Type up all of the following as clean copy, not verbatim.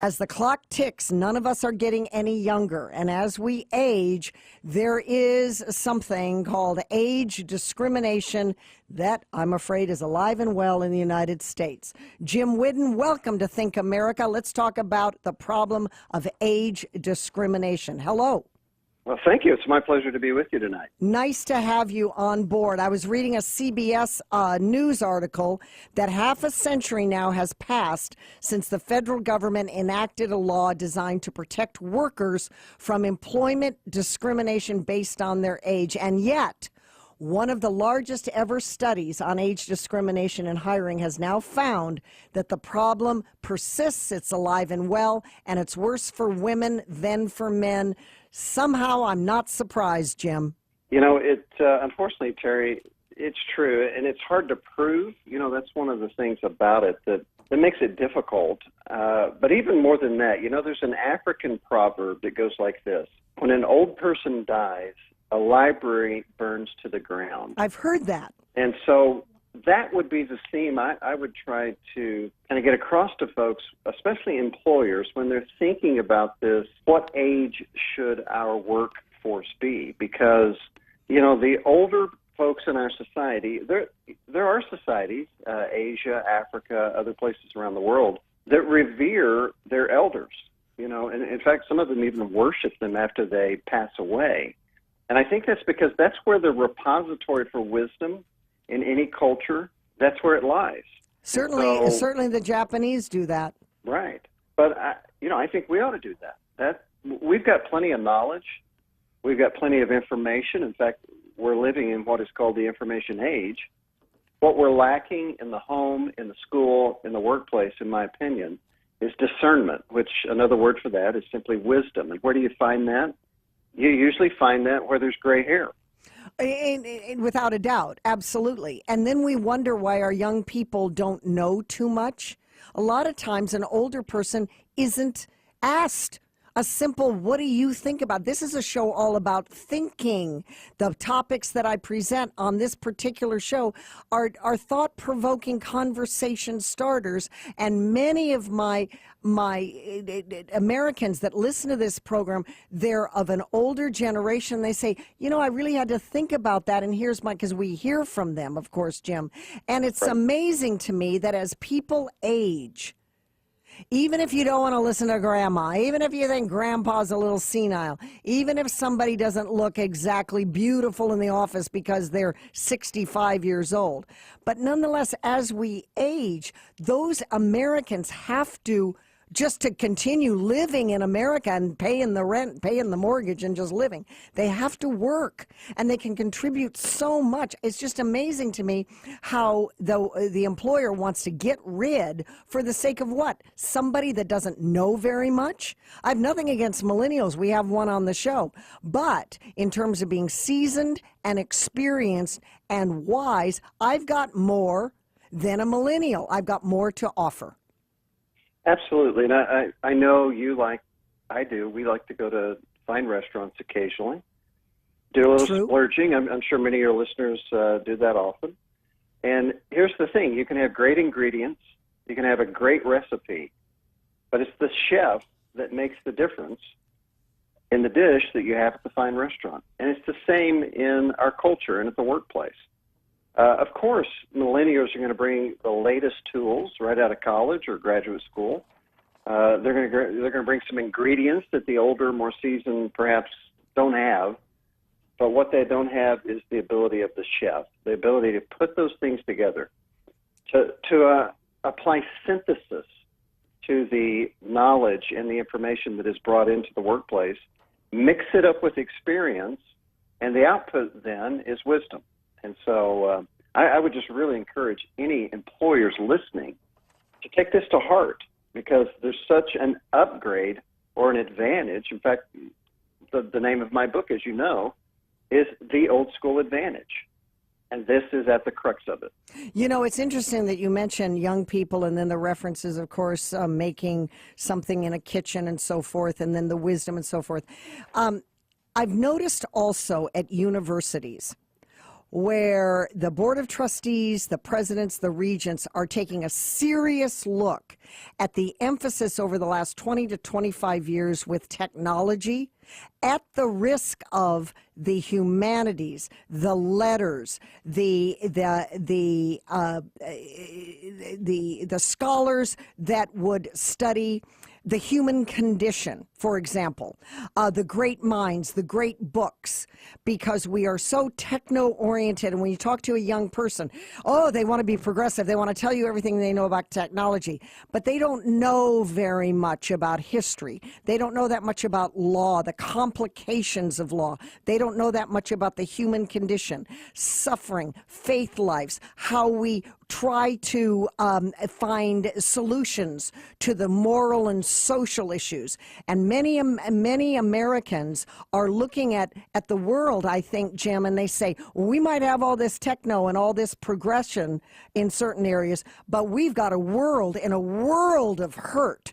As the clock ticks, none of us are getting any younger. And as we age, there is something called age discrimination that I'm afraid is alive and well in the United States. Jim Whidden, welcome to Think America. Let's talk about the problem of age discrimination. Hello. Well, thank you. It's my pleasure to be with you tonight. Nice to have you on board. I was reading a CBS news article that half a century now has passed since the federal government enacted a law designed to protect workers from employment discrimination based on their age. And yet, one of the largest ever studies on age discrimination in hiring has now found that the problem persists, it's alive and well, and it's worse for women than for men. Somehow I'm not surprised, Jim. You know, unfortunately, Terry, it's true, and it's hard to prove. You know, that's one of the things about it that makes it difficult. But even more than that, you know, there's an African proverb that goes like this. When an old person dies, a library burns to the ground. I've heard that. And so that would be the theme I would try to kind of get across to folks, especially employers, when they're thinking about this, what age should our workforce be? Because, you know, the older folks in our society, there are societies, Asia, Africa, other places around the world, that revere their elders, you know, and in fact, some of them even worship them after they pass away. And I think that's because that's where the repository for wisdom in any culture, that's where it lies. Certainly the Japanese do that. Right. But, I think we ought to do that. We've got plenty of knowledge. We've got plenty of information. In fact, we're living in what is called the information age. What we're lacking in the home, in the school, in the workplace, in my opinion, is discernment, which another word for that is simply wisdom. And where do you find that? You usually find that where there's gray hair. Without a doubt, absolutely. And then we wonder why our young people don't know too much. A lot of times an older person isn't asked a simple, what do you think about? This is a show all about thinking. The topics that I present on this particular show are thought-provoking conversation starters, and many of my Americans that listen to this program, they're of an older generation. They say, you know, I really had to think about that, and here's because we hear from them, of course, Jim. And it's amazing to me that as people age, even if you don't want to listen to grandma, even if you think grandpa's a little senile, even if somebody doesn't look exactly beautiful in the office because they're 65 years old, but nonetheless, as we age, those Americans have to, just to continue living in America and paying the rent, paying the mortgage and just living, they have to work, and they can contribute so much. It's just amazing to me how the employer wants to get rid for the sake of what? Somebody that doesn't know very much? I have nothing against millennials. We have one on the show. But in terms of being seasoned and experienced and wise, I've got more than a millennial. I've got more to offer. Absolutely. And I know you, like I do, we like to go to fine restaurants occasionally, do a little splurging. I'm sure many of your listeners do that often. And here's the thing. You can have great ingredients. You can have a great recipe. But it's the chef that makes the difference in the dish that you have at the fine restaurant. And it's the same in our culture and at the workplace. Of course, millennials are going to bring the latest tools right out of college or graduate school. They're going to bring some ingredients that the older, more seasoned perhaps don't have. But what they don't have is the ability of the chef, the ability to put those things together, to apply synthesis to the knowledge and the information that is brought into the workplace, mix it up with experience, and the output then is wisdom. And so I would just really encourage any employers listening to take this to heart, because there's such an upgrade or an advantage. In fact, the name of my book, as you know, is The Old School Advantage. And this is at the crux of it. You know, it's interesting that you mentioned young people and then the references, of course, making something in a kitchen and so forth, and then the wisdom and so forth. I've noticed also at universities, where the Board of Trustees, the presidents, the regents are taking a serious look at the emphasis over the last 20 to 25 years with technology at the risk of the humanities, the letters, the scholars that would study the human condition, for example, the great minds, the great books, because we are so techno-oriented. And when you talk to a young person, oh, they want to be progressive. They want to tell you everything they know about technology, but they don't know very much about history. They don't know that much about law, the complications of law. They don't know that much about the human condition, suffering, faith lives, how we try to find solutions to the moral and social issues. And many Americans are looking at the world, I think, Jim, and they say, well, we might have all this techno and all this progression in certain areas, but we've got a world in a world of hurt.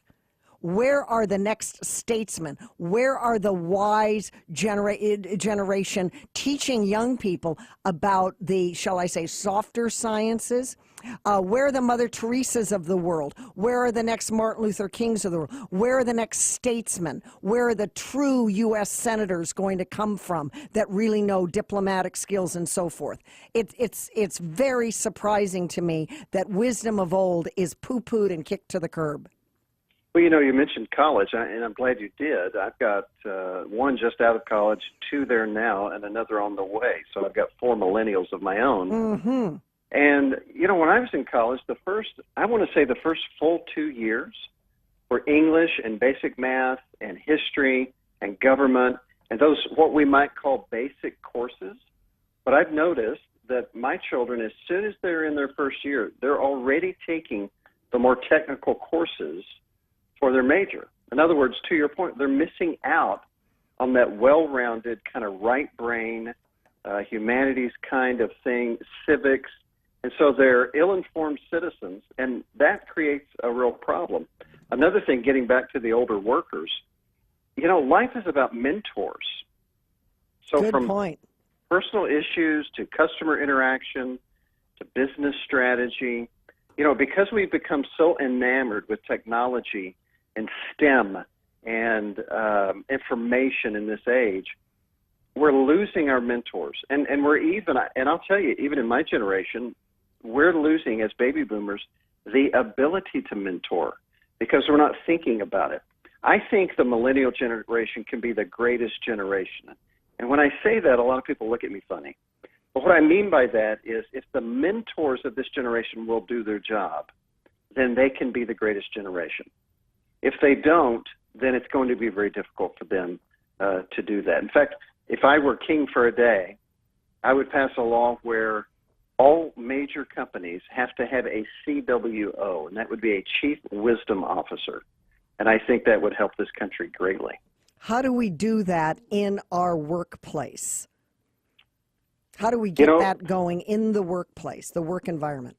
Where are the next statesmen? Where are the wise generation teaching young people about the, shall I say, softer sciences? Where are the Mother Teresas of the world? Where are the next Martin Luther Kings of the world? Where are the next statesmen? Where are the true U.S. senators going to come from that really know diplomatic skills and so forth? It's very surprising to me that wisdom of old is poo-pooed and kicked to the curb. Well, you know, you mentioned college, and I'm glad you did. I've got one just out of college, two there now, and another on the way. So I've got 4 millennials of my own. Mm-hmm. And, you know, when I was in college, the first full 2 years were English and basic math and history and government and those what we might call basic courses. But I've noticed that my children, as soon as they're in their first year, they're already taking the more technical courses for their major. In other words, to your point, they're missing out on that well-rounded kind of right brain, humanities kind of thing, civics. And so they're ill-informed citizens, and that creates a real problem. Another thing, getting back to the older workers, you know, life is about mentors. So Good from point. Personal issues to customer interaction to business strategy, you know, because we've become so enamored with technology and STEM and information in this age, we're losing our mentors. And we're even, and I'll tell you, even in my generation, we're losing, as baby boomers, the ability to mentor because we're not thinking about it. I think the millennial generation can be the greatest generation. And when I say that, a lot of people look at me funny. But what I mean by that is if the mentors of this generation will do their job, then they can be the greatest generation. If they don't, then it's going to be very difficult for them to do that. In fact, if I were king for a day, I would pass a law where all major companies have to have a CWO, and that would be a Chief Wisdom Officer. And I think that would help this country greatly. How do we do that in our workplace? How do we get that going in the workplace, the work environment?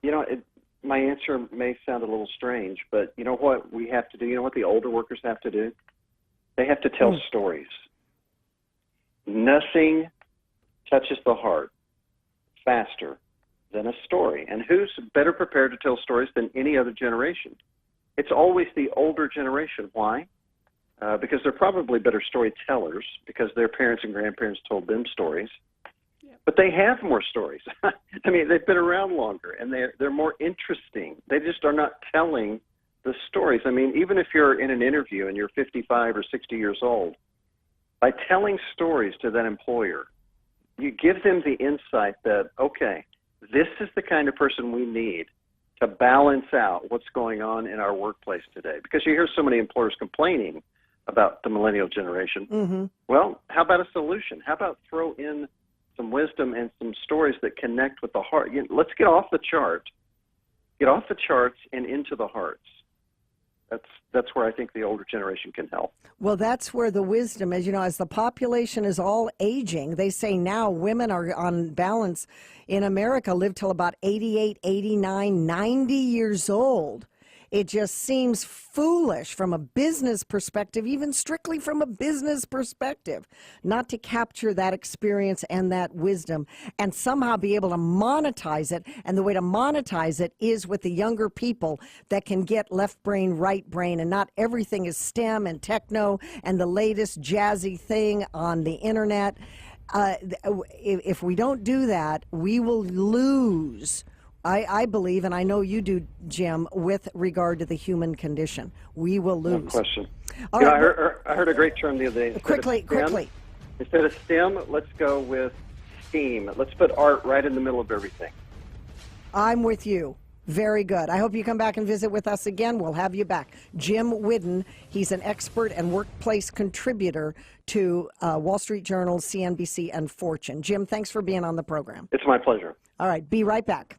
You know, my answer may sound a little strange, but you know what we have to do? You know what the older workers have to do? They have to tell stories. Nothing touches the heart faster than a story. And who's better prepared to tell stories than any other generation? It's always the older generation. Why? Because they're probably better storytellers because their parents and grandparents told them stories. But they have more stories. I mean, they've been around longer, and they're more interesting. They just are not telling the stories. I mean, even if you're in an interview and you're 55 or 60 years old, by telling stories to that employer, you give them the insight that, okay, this is the kind of person we need to balance out what's going on in our workplace today. Because you hear so many employers complaining about the millennial generation. Mm-hmm. Well, how about a solution? How about throw in some wisdom and some stories that connect with the heart? Let's get off the chart. Get off the charts and into the hearts. That's where I think the older generation can help. Well, that's where the wisdom is. You know, as the population is all aging, they say now women are on balance in America live till about 88, 89, 90 years old. It just seems foolish from a business perspective, even strictly from a business perspective, not to capture that experience and that wisdom and somehow be able to monetize it. And the way to monetize it is with the younger people that can get left brain, right brain, and not everything is STEM and techno and the latest jazzy thing on the internet. If we don't do that, we will lose. I believe, and I know you do, Jim, with regard to the human condition. We will lose. No question. All right, I heard a great term the other day. Quickly. Instead of STEM, let's go with STEAM. Let's put art right in the middle of everything. I'm with you. Very good. I hope you come back and visit with us again. We'll have you back. Jim Whidden, he's an expert and workplace contributor to Wall Street Journal, CNBC, and Fortune. Jim, thanks for being on the program. It's my pleasure. All right, be right back.